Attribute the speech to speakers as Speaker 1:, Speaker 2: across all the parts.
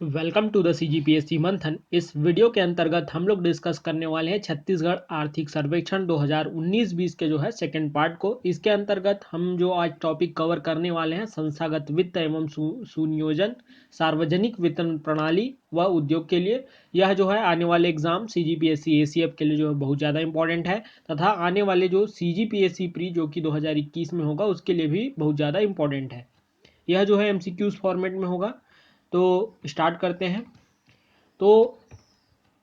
Speaker 1: Welcome to the CGPSC मंथन। इस video के अंतर्गत हम लोग डिस्कस करने वाले हैं छत्तीसगढ़ आर्थिक सर्वेक्षण 2019-20 के जो है सेकंड पार्ट को। इसके अंतर्गत हम जो आज टॉपिक कवर करने वाले हैं संस्थागत वित्त एवं सुनियोजन, सार्वजनिक वितरण प्रणाली व उद्योग के लिए। यह जो है आने वाले एग्जाम सीजीपीएससी एसीएफ के लिए जो है बहुत ज़्यादा इंपॉर्टेंट है, तथा आने वाले जो सीजीपीएससी प्री जो कि 2021 में होगा उसके लिए भी बहुत ज़्यादा इंपॉर्टेंट है। यह जो है एमसीक्यूज फॉर्मेट में होगा। तो स्टार्ट करते हैं। तो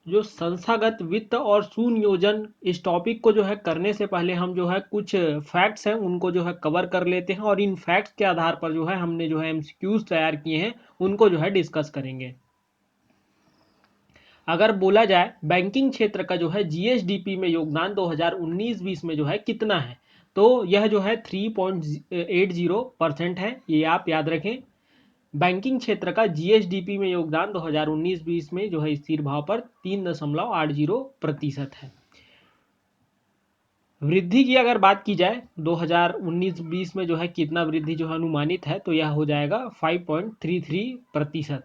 Speaker 1: जो संस्थागत वित्त और सुनियोजन, इस टॉपिक को जो है करने से पहले हम जो है कुछ फैक्ट्स हैं उनको जो है कवर कर लेते हैं, और इन फैक्ट्स के आधार पर जो है हमने जो है एमसीक्यूज तैयार किए हैं उनको जो है डिस्कस करेंगे। अगर बोला जाए बैंकिंग क्षेत्र का जो है जीएसडीपी में योगदान 2019-20 में जो है कितना है, तो यह जो है 3.80% है, ये आप याद रखें। बैंकिंग क्षेत्र का जीएसडीपी में योगदान 2019-20 में जो है स्थिर भाव पर 3.80% है। वृद्धि की अगर बात की जाए 2019-20 में जो है कितना वृद्धि जो है अनुमानित है, तो यह हो जाएगा 5.33%,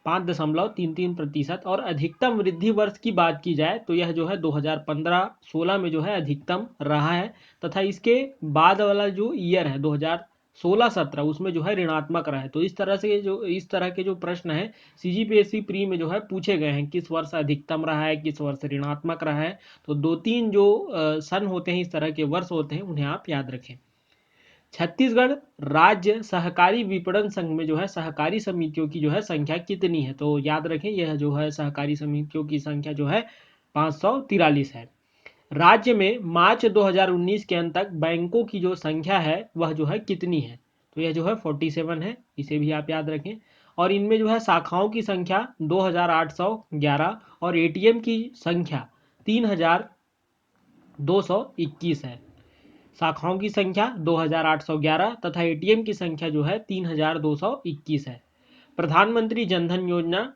Speaker 1: 5.33%। और अधिकतम वृद्धि वर्ष की बात की जाए तो यह जो है 2015-16 में जो है अधिकतम रहा है, तथा इसके बाद वाला जो ईयर है 2016-17 उसमें जो है ऋणात्मक रहा है। तो इस तरह के जो प्रश्न है सीजीपीएससी प्री में जो है पूछे गए हैं, किस वर्ष अधिकतम रहा है, किस वर्ष ऋणात्मक रहा है। तो 2-3 जो सन होते हैं, इस तरह के वर्ष होते हैं, उन्हें आप याद रखें। छत्तीसगढ़ राज्य सहकारी विपणन संघ में जो है सहकारी समितियों की जो है संख्या कितनी है, तो याद रखें यह जो है सहकारी समितियों की संख्या जो है 543 है। राज्य में मार्च 2019 के अंत तक बैंकों की जो संख्या है वह जो है कितनी है, तो यह जो है 47 है, इसे भी आप याद रखें। और इनमें जो है शाखाओं की संख्या 2811 और एटीएम की संख्या 3221 है। शाखाओं की संख्या 2811 तथा एटीएम की संख्या जो है 3221 है। प्रधानमंत्री जनधन योजना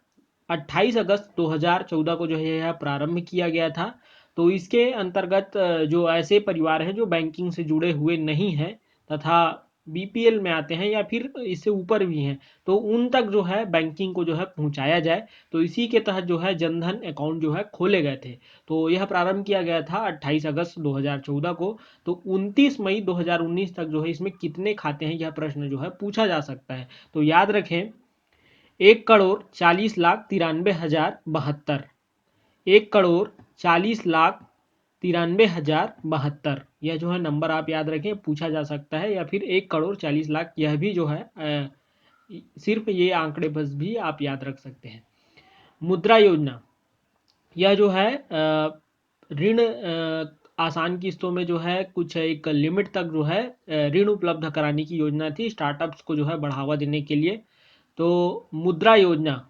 Speaker 1: 28 अगस्त 2014 को जो है यह प्रारंभ किया गया था। तो इसके अंतर्गत जो ऐसे परिवार हैं जो बैंकिंग से जुड़े हुए नहीं हैं तथा बीपीएल में आते हैं या फिर इससे ऊपर भी हैं, तो उन तक जो है बैंकिंग को जो है पहुंचाया जाए, तो इसी के तहत जो है जनधन अकाउंट जो है खोले गए थे। तो यह प्रारंभ किया गया था 28 अगस्त 2014 को। तो 29 मई 2019 तक जो है इसमें कितने खाते हैं, यह प्रश्न जो है पूछा जा सकता है। तो याद रखें 1,40,93,072, 1,40,93,072, यह जो है नंबर आप याद रखें, पूछा जा सकता है। या फिर 1,40,40,00,000 यह भी जो है सिर्फ ये आंकड़े बस भी आप याद रख सकते हैं। मुद्रा योजना, यह जो है ऋण आसान किस्तों में जो है कुछ एक लिमिट तक जो है ऋण उपलब्ध कराने की योजना थी स्टार्टअप्स को जो है बढ़ावा देने के लिए। तो मुद्रा योजना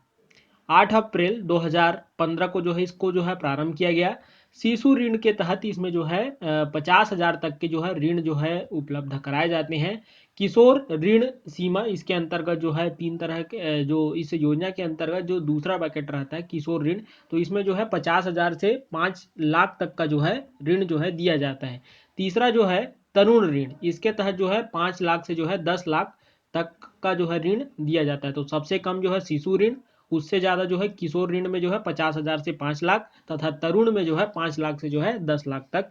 Speaker 1: 8 अप्रैल 2015 को जो है इसको जो है प्रारंभ किया गया। शिशु ऋण के तहत इसमें जो है 50,000 तक के जो है ऋण जो है उपलब्ध कराए जाते हैं। किशोर ऋण सीमा, इसके अंतर्गत जो है 3 तरह के जो इस योजना के अंतर्गत जो दूसरा बकेट रहता है किशोर ऋण, तो इसमें जो है 50,000 से 5 लाख तक का जो है ऋण जो है दिया जाता है। तीसरा जो है तरुण ऋण, इसके तहत जो है 5 लाख से जो है 10 लाख तक का जो है ऋण दिया जाता है। तो सबसे कम जो है शिशु ऋण, उससे ज़्यादा जो है किशोर ऋण में जो है 50,000 से 5 लाख, तथा तरुण में जो है 5 लाख से जो है 10 लाख तक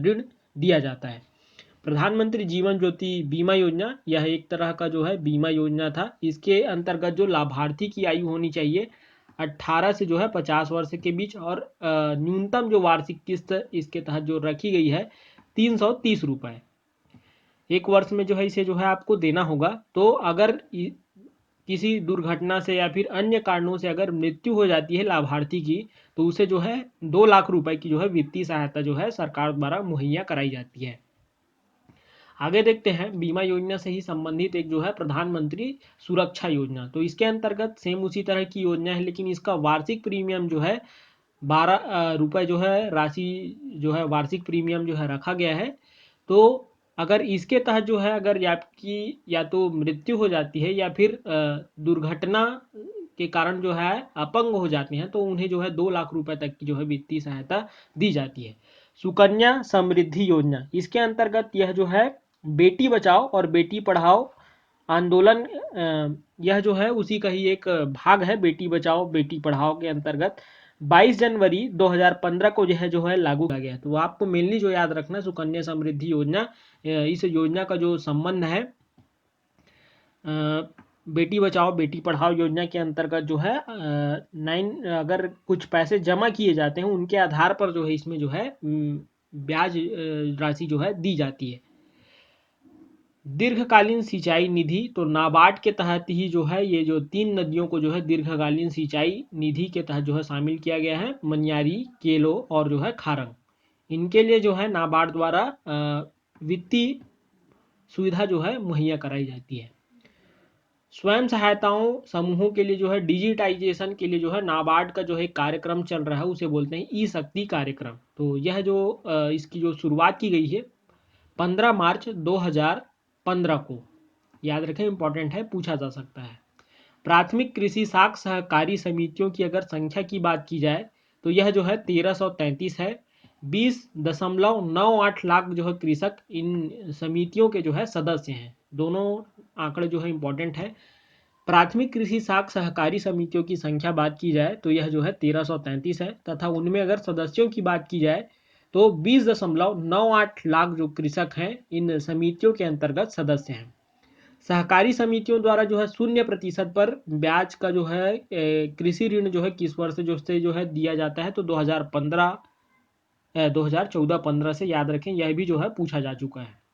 Speaker 1: ऋण दिया जाता है। प्रधानमंत्री जीवन ज्योति बीमा योजना, यह एक तरह का जो है बीमा योजना था। इसके अंतर्गत जो लाभार्थी की आयु होनी चाहिए 18 से जो है 50 वर्ष के बीच, और न्यूनतम जो वार्षिक किस्त इसके तहत जो रखी गई है 330 रुपये एक वर्ष में जो है इसे जो है आपको देना होगा। तो अगर किसी दुर्घटना से या फिर अन्य कारणों से अगर मृत्यु हो जाती है लाभार्थी की, तो उसे जो है 2 लाख रुपए की जो है वित्तीय सहायता जो है सरकार द्वारा मुहैया कराई जाती है। आगे देखते हैं बीमा योजना से ही संबंधित एक जो है प्रधानमंत्री सुरक्षा योजना। तो इसके अंतर्गत सेम उसी तरह की योजना है, लेकिन इसका वार्षिक प्रीमियम जो है 12 रुपये जो है राशि जो है वार्षिक प्रीमियम जो है रखा गया है। तो अगर इसके तहत जो है अगर आपकी या तो मृत्यु हो जाती है या फिर दुर्घटना के कारण जो है अपंग हो जाते हैं, तो उन्हें जो है 2 लाख रुपए तक की जो है वित्तीय सहायता दी जाती है। सुकन्या समृद्धि योजना, इसके अंतर्गत यह जो है बेटी बचाओ और बेटी पढ़ाओ आंदोलन यह जो है उसी का ही एक भाग है बेटी बचाओ बेटी पढ़ाओ के अंतर्गत 22 जनवरी 2015 को जो है लागू किया गया। तो आपको मेनली जो याद रखना सुकन्या समृद्धि योजना, इस योजना का जो संबंध है बेटी बचाओ बेटी पढ़ाओ योजना के अंतर्गत जो है अगर कुछ पैसे जमा किए जाते हैं उनके आधार पर जो है इसमें जो है ब्याज राशि जो है दी जाती है। दीर्घकालीन सिंचाई निधि, तो नाबार्ड के तहत ही जो है ये जो 3 नदियों को जो है दीर्घकालीन सिंचाई निधि के तहत जो है शामिल किया गया है, मनियारी, केलो और जो है खारंग। इनके लिए जो है नाबार्ड द्वारा वित्तीय सुविधा जो है मुहैया कराई जाती है। स्वयं सहायताओं समूहों के लिए जो है डिजिटाइजेशन के लिए जो है नाबार्ड का जो है कार्यक्रम चल रहा है उसे बोलते हैं ई शक्ति कार्यक्रम। तो यह जो इसकी जो शुरुआत की गई है 15 मार्च 2015 को, याद रखें इंपॉर्टेंट है, पूछा जा सकता है। प्राथमिक कृषि साख सहकारी समितियों की अगर संख्या की बात की जाए तो यह जो है 1333 है। 20.98 लाख जो है कृषक इन समितियों के जो है सदस्य हैं। दोनों आंकड़े जो है इंपॉर्टेंट है। प्राथमिक कृषि साख सहकारी समितियों की संख्या बात की जाए तो यह जो है 1333 है, तथा उनमें अगर सदस्यों की बात की जाए तो 20.98 लाख जो कृषक हैं इन समितियों के अंतर्गत सदस्य हैं। सहकारी समितियों द्वारा जो है 0% पर ब्याज का जो है कृषि ऋण जो है किस वर्ष जो है दिया जाता है, तो 2014-15 से, याद रखें यह भी जो है पूछा जा चुका है।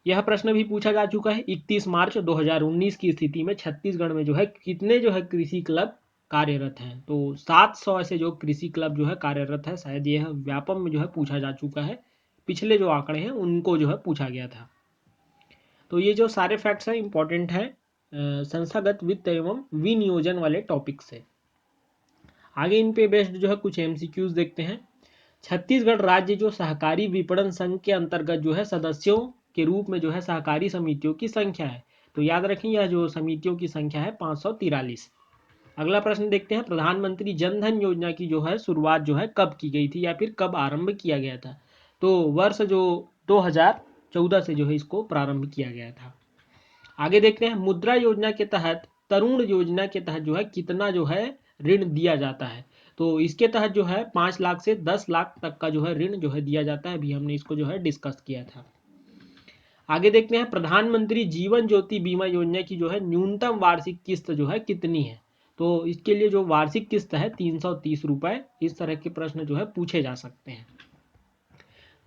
Speaker 1: यह प्रश्न भी पूछा जा चुका है। 31 मार्च 2019 की स्थिति में छत्तीसगढ़ में जो है कितने जो है कृषि क्लब कार्यरत हैं, तो 700 ऐसे जो कृषि क्लब जो है कार्यरत है। शायद यह व्यापम में जो है पूछा जा चुका है, पिछले जो आंकड़े हैं उनको जो है पूछा गया था। तो ये जो सारे फैक्ट्स हैं इंपॉर्टेंट है संस्थागत वित्त एवं विनियोजन वाले टॉपिक से। आगे इन पे बेस्ड जो है कुछ एमसीक्यूज देखते हैं। छत्तीसगढ़ राज्य जो सहकारी विपणन संघ के अंतर्गत जो है सदस्यों के रूप में जो है सहकारी समितियों की संख्या है, तो याद रखें यह जो समितियों की संख्या है 543। अगला प्रश्न देखते हैं, प्रधानमंत्री जन धन योजना की जो है शुरुआत जो है कब की गई थी या फिर कब आरंभ किया गया था, तो वर्ष जो 2014 से जो है इसको प्रारंभ किया गया था। आगे देखते हैं, मुद्रा योजना के तहत तरुण योजना के तहत जो है कितना जो है ऋण दिया जाता है, तो इसके तहत जो है 5 लाख से 10 लाख तक का जो है ऋण जो है दिया जाता है। अभी हमने इसको जो है डिस्कस किया था। आगे देखते हैं, प्रधानमंत्री जीवन ज्योति बीमा योजना की जो है न्यूनतम वार्षिक किस्त जो है कितनी है, तो इसके लिए जो वार्षिक किस्त है 330 रुपए। इस तरह के प्रश्न जो है पूछे जा सकते हैं।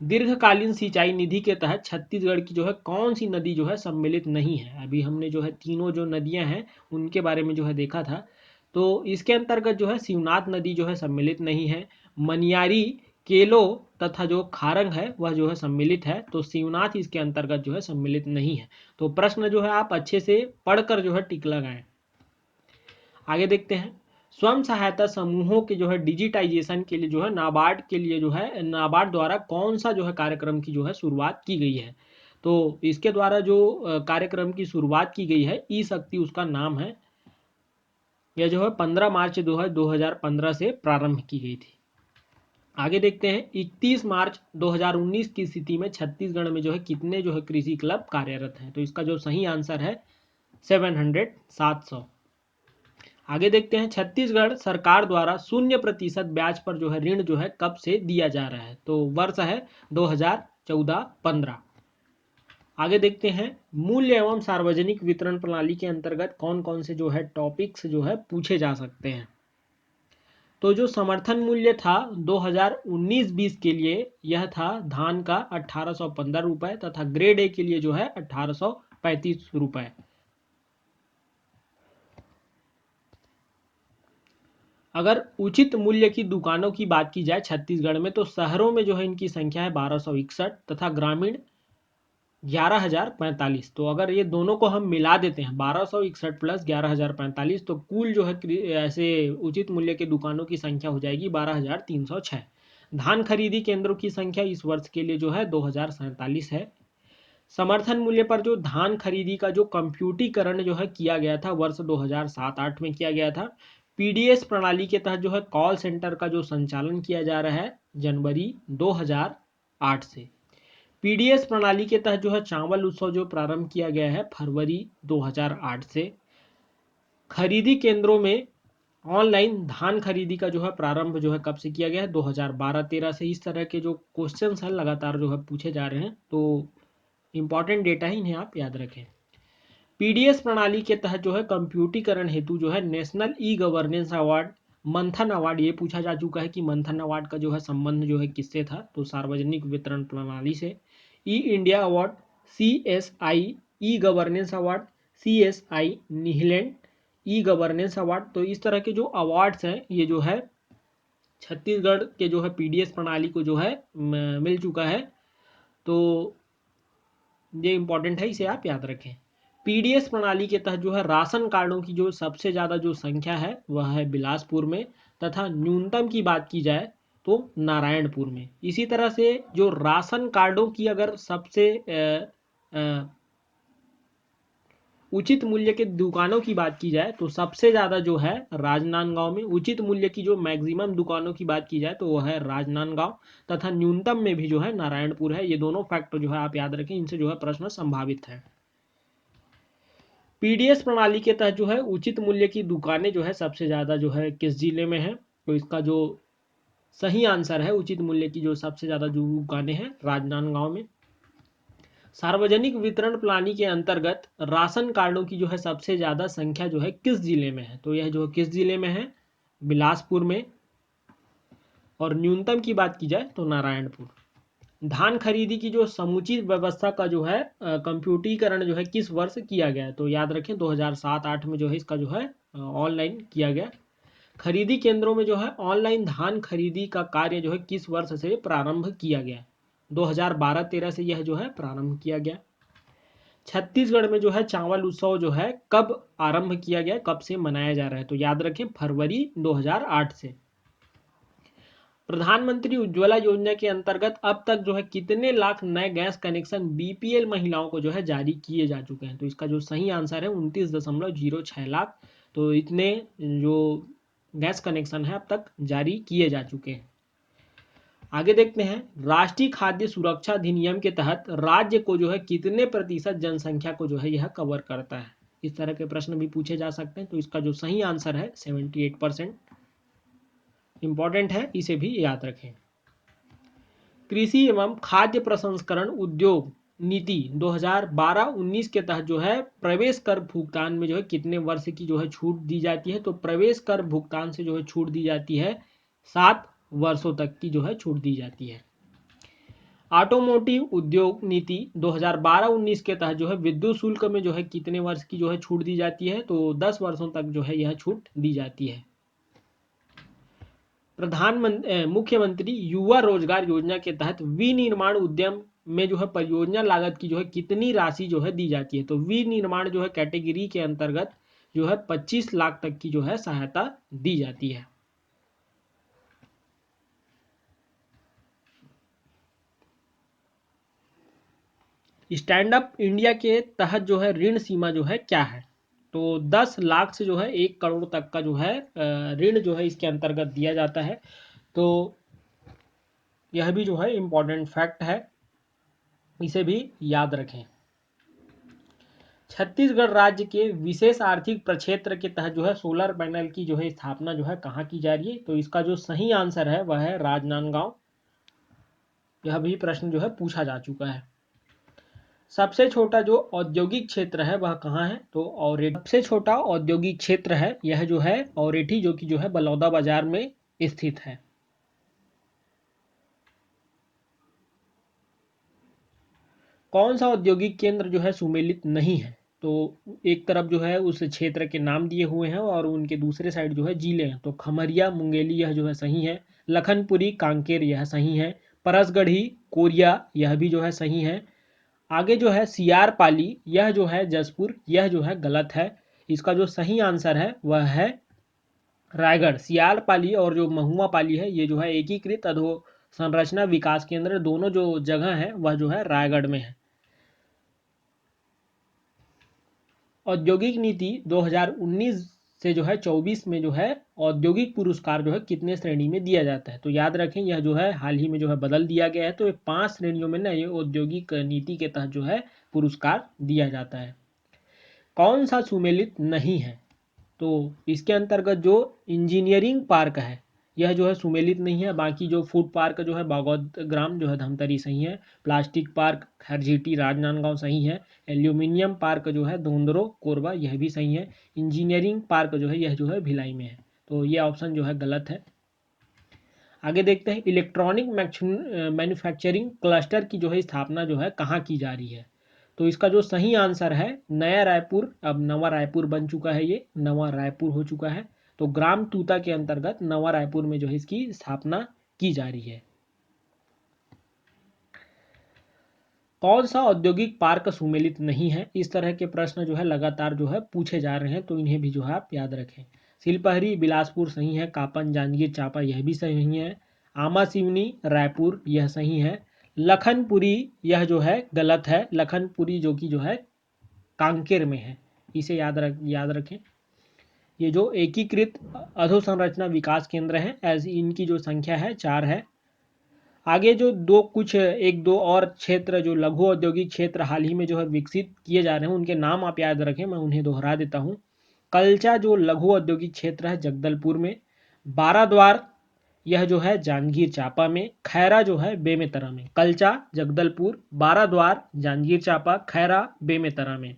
Speaker 1: दीर्घकालीन सिंचाई निधि के तहत छत्तीसगढ़ की जो है कौन सी नदी जो है सम्मिलित नहीं है। अभी हमने जो है तीनों जो नदियां हैं उनके बारे में जो है देखा था, तो इसके अंतर्गत जो है शिवनाथ नदी जो है सम्मिलित नहीं है। मनियारी, केलो तथा जो खारंग है वह जो है सम्मिलित है, तो शिवनाथ इसके अंतर्गत जो है सम्मिलित नहीं है। तो प्रश्न जो है आप अच्छे से पढ़कर जो है टिक लगाएं। आगे देखते हैं, स्वयं सहायता समूहों के जो है डिजिटाइजेशन के लिए जो है नाबार्ड के लिए जो है नाबार्ड द्वारा कौन सा जो है कार्यक्रम की जो है शुरुआत की गई है, तो इसके द्वारा जो कार्यक्रम की शुरुआत की गई है ई शक्ति उसका नाम है। यह जो है 15 मार्च 2015 से प्रारंभ की गई थी। आगे देखते हैं, 31 मार्च 2019 की स्थिति में छत्तीसगढ़ में जो है कितने जो है कृषि क्लब कार्यरत हैं, तो इसका जो सही आंसर है 700। आगे देखते हैं, छत्तीसगढ़ सरकार द्वारा 0% ब्याज पर जो है ऋण जो है कब से दिया जा रहा है, तो वर्ष है 2014-15। आगे देखते हैं, मूल्य एवं सार्वजनिक वितरण प्रणाली के अंतर्गत कौन कौन से जो है टॉपिक्स जो है पूछे जा सकते हैं। तो जो समर्थन मूल्य था 2019-20 के लिए यह था धान का 1815 रुपए तथा ग्रेड ए के लिए जो है 1835 रुपए। अगर उचित मूल्य की दुकानों की बात की जाए छत्तीसगढ़ में, तो शहरों में जो है इनकी संख्या है 1261 तथा ग्रामीण 11,045। तो अगर ये दोनों को हम मिला देते हैं 1261 प्लस 11,045, तो कुल जो है ऐसे उचित मूल्य के दुकानों की संख्या हो जाएगी 12,306। धान खरीदी केंद्रों की संख्या इस वर्ष के लिए जो है 2,047 है। समर्थन मूल्य पर जो धान खरीदी का जो कंप्यूटरीकरण जो है किया गया था वर्ष 2007-8 में किया गया था। पीडीएस प्रणाली के तहत जो है कॉल सेंटर का जो संचालन किया जा रहा है जनवरी 2008 से। पीडीएस प्रणाली के तहत जो है चावल उत्सव जो प्रारंभ किया गया है फरवरी 2008 से। खरीदी केंद्रों में ऑनलाइन धान खरीदी का जो है प्रारंभ जो है कब से किया गया है? 2012-13 से। इस तरह के जो क्वेश्चंस हैं लगातार जो है पूछे जा रहे हैं, तो इंपॉर्टेंट डेटा है, इन्हें आप याद रखें। पीडीएस प्रणाली के तहत जो है कंप्यूटरीकरण हेतु जो है नेशनल ई गवर्नेंस अवार्ड, मंथन अवार्ड, ये पूछा जा चुका है कि मंथन अवार्ड का जो है संबंध जो है किससे था? तो सार्वजनिक वितरण प्रणाली से। E India award, CSI e governance award, CSI Netherland e governance award. तो इस तरह के जो अवार्ड्स हैं ये जो है छत्तीसगढ़ के जो है पीडीएस प्रणाली को जो है मिल चुका है, तो ये इंपॉर्टेंट है, इसे आप याद रखें। पीडीएस प्रणाली के तहत जो है राशन कार्डों की जो सबसे ज़्यादा जो संख्या है वह है बिलासपुर में, तथा न्यूनतम की बात की जाए तो नारायणपुर में। इसी तरह से जो राशन कार्डों की अगर सबसे उचित मूल्य के दुकानों की बात की जाए तो सबसे ज़्यादा जो है राजनांदगांव में। उचित मूल्य की जो मैक्सिमम दुकानों की बात की जाए तो वह है राजनांदगांव, तथा न्यूनतम में भी जो है नारायणपुर है। ये दोनों फैक्टर जो है आप याद रखें, इनसे जो है प्रश्न संभावित है। पीडीएस प्रणाली के तहत जो है उचित मूल्य की दुकानें जो है सबसे ज़्यादा जो है किस जिले में है? तो इसका जो सही आंसर है, उचित मूल्य की जो सबसे ज़्यादा जो दुकानें हैं राजनांदगांव में। सार्वजनिक वितरण प्रणाली के अंतर्गत राशन कार्डों की जो है सबसे ज़्यादा संख्या जो है किस जिले में है? तो यह जो किस जिले में है? बिलासपुर में। और न्यूनतम की बात की जाए तो नारायणपुर। धान खरीदी की जो समुचित व्यवस्था का जो है कंप्यूटरीकरण जो है किस वर्ष किया गया है? तो याद रखें 2007-8 में जो है इसका जो है ऑनलाइन किया गया। खरीदी केंद्रों में जो है ऑनलाइन धान खरीदी का कार्य जो है किस वर्ष से प्रारंभ किया गया? 2012-13 से यह जो है प्रारंभ किया गया। छत्तीसगढ़ में जो है चावल उत्सव जो है कब आरंभ किया गया, कब से मनाया जा रहा है? तो याद रखें फरवरी 2008 से। प्रधानमंत्री उज्ज्वला योजना के अंतर्गत अब तक जो है कितने लाख नए गैस कनेक्शन बीपीएल महिलाओं को जो है जारी किए जा चुके हैं? तो इसका जो सही आंसर है 29.06 लाख। तो इतने जो गैस कनेक्शन है अब तक जारी किए जा चुके हैं। आगे देखते हैं, राष्ट्रीय खाद्य सुरक्षा अधिनियम के तहत राज्य को जो है कितने प्रतिशत जनसंख्या को जो है यह कवर करता है? इस तरह के प्रश्न भी पूछे जा सकते हैं। तो इसका जो सही आंसर है 78%। इंपॉर्टेंट है, इसे भी याद रखें। कृषि एवं खाद्य प्रसंस्करण उद्योग नीति 2012-19 के तहत जो है प्रवेश कर भुगतान में जो है कितने वर्ष की जो है छूट दी जाती है? तो प्रवेश कर भुगतान से जो है छूट दी जाती है 7 वर्षों तक की जो है छूट दी जाती है। ऑटोमोटिव उद्योग नीति 2012-19 के तहत जो है विद्युत शुल्क में जो है कितने वर्ष की जो है छूट दी जाती है? तो 10 वर्षों तक जो है यह छूट दी जाती है। मुख्यमंत्री युवा रोजगार योजना के तहत विनिर्माण उद्यम में जो है परियोजना लागत की जो है कितनी राशि जो है दी जाती है? तो विनिर्माण जो है कैटेगरी के अंतर्गत जो है 25 लाख तक की जो है सहायता दी जाती है। स्टैंड अप इंडिया के तहत जो है ऋण सीमा जो है क्या है? तो 10 लाख से जो है 1 करोड़ तक का जो है ऋण जो है इसके अंतर्गत दिया जाता है। तो यह भी जो है इम्पोर्टेंट फैक्ट है, इसे भी याद रखें। छत्तीसगढ़ राज्य के विशेष आर्थिक प्रक्षेत्र के तहत जो है सोलर पैनल की जो है स्थापना जो है कहाँ की जा रही है? तो इसका जो सही आंसर है वह है राजनांदगांव। यह भी प्रश्न जो है पूछा जा चुका है। सबसे छोटा जो औद्योगिक क्षेत्र है वह कहाँ है? तो औरेठी। सबसे छोटा औद्योगिक क्षेत्र है यह जो है औरेठी, जो कि जो है बलौदा बाजार में स्थित है। कौन सा औद्योगिक केंद्र जो है सुमेलित नहीं है? तो एक तरफ जो है उस क्षेत्र के नाम दिए हुए हैं और उनके दूसरे साइड जो है जिले हैं। तो खमरिया मुंगेली यह जो है सही है। लखनपुरी कांकेर यह सही है। परसगढ़ी कोरिया यह भी जो है सही है। आगे जो है सियार पाली यह जो है जसपुर, यह जो है गलत है। इसका जो सही आंसर है वह है रायगढ़। सियार पाली और जो महुआ पाली है ये जो है एकीकृत अधोसंरचना विकास केंद्र, दोनों जो जगह है वह जो है रायगढ़ में है। औद्योगिक नीति 2019 से जो है 24 में जो है औद्योगिक पुरस्कार जो है कितने श्रेणी में दिया जाता है। तो याद रखें यह जो है हाल ही में जो है बदल दिया गया है। तो ये 5 श्रेणियों में ना ये औद्योगिक नीति के तहत जो है पुरस्कार दिया जाता है। कौन सा सुमेलित नहीं है? तो इसके अंतर्गत जो इंजीनियरिंग पार्क है यह जो है सुमेलित नहीं है। बाकी जो फूड पार्क जो है बागोदग्राम जो है धमतरी सही है। प्लास्टिक पार्क खरजीटी राजनांदगांव सही है। एल्यूमिनियम पार्क जो है धोंदरो कोरबा यह भी सही है। इंजीनियरिंग पार्क जो है यह जो है भिलाई में है। तो ये ऑप्शन जो है गलत है। आगे देखते हैं इलेक्ट्रॉनिक मैन्युफैक्चरिंग क्लस्टर की जो है स्थापना जो है कहाँ की जा रही है। तो इसका जो सही आंसर है नया रायपुर, अब नवा रायपुर बन चुका है, ये नवा रायपुर हो चुका है। तो ग्राम तूता के अंतर्गत नवा रायपुर में जो है इसकी स्थापना की जा रही है। कौन सा औद्योगिक पार्क सुमेलित नहीं है? इस तरह के प्रश्न जो है लगातार जो है पूछे जा रहे हैं, तो इन्हें भी जो है आप याद रखें। सिलपहरी बिलासपुर सही है। कापन जांजगीर चांपा यह भी सही है। आमा सिवनी रायपुर यह सही है। लखनपुरी यह जो है गलत है। लखनपुरी जो कि जो है कांकेर में है, इसे याद रखें। ये जो एकीकृत अधोसंरचना विकास केंद्र है ऐसी इनकी जो संख्या है 4 है। आगे जो एक दो और क्षेत्र जो लघु औद्योगिक क्षेत्र हाल ही में जो है विकसित किए जा रहे हैं उनके नाम आप याद रखें, मैं उन्हें दोहरा देता हूँ। कल्चा जो लघु औद्योगिक क्षेत्र है जगदलपुर में। बाराद्वार यह जो है जांजगीर चांपा में। खैरा जो है बेमेतरा में। कल्चा जगदलपुर, बाराद्वार जांजगीर चांपा, खैरा बेमेतरा में।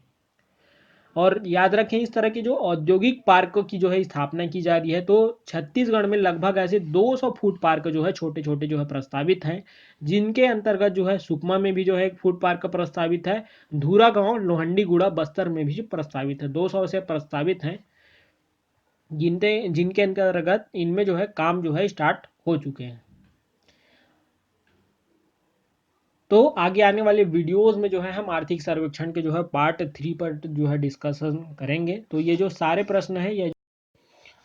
Speaker 1: और याद रखें इस तरह के जो औद्योगिक पार्कों की जो है स्थापना की जा रही है, तो छत्तीसगढ़ में लगभग ऐसे 200 फूड पार्क जो है छोटे छोटे जो है प्रस्तावित हैं, जिनके अंतर्गत जो है सुकमा में भी जो है एक फूड पार्क प्रस्तावित है। धूरा गांव लोहंडीगुड़ा बस्तर में भी जो प्रस्तावित है, 200 से प्रस्तावित हैं, जिनके अंतर्गत इनमें जो है काम जो है स्टार्ट हो चुके हैं। तो आगे आने वाले वीडियोस में जो है हम आर्थिक सर्वेक्षण के जो है पार्ट 3 पर जो है डिस्कशन करेंगे। तो ये जो सारे प्रश्न हैं ये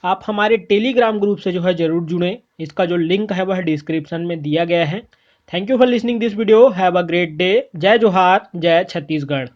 Speaker 1: आप हमारे टेलीग्राम ग्रुप से जो है जरूर जुड़ें। इसका जो लिंक है वह डिस्क्रिप्शन में दिया गया है। Thank you for listening this video. Have a great day. जय जोहार, जय छत्तीसगढ़।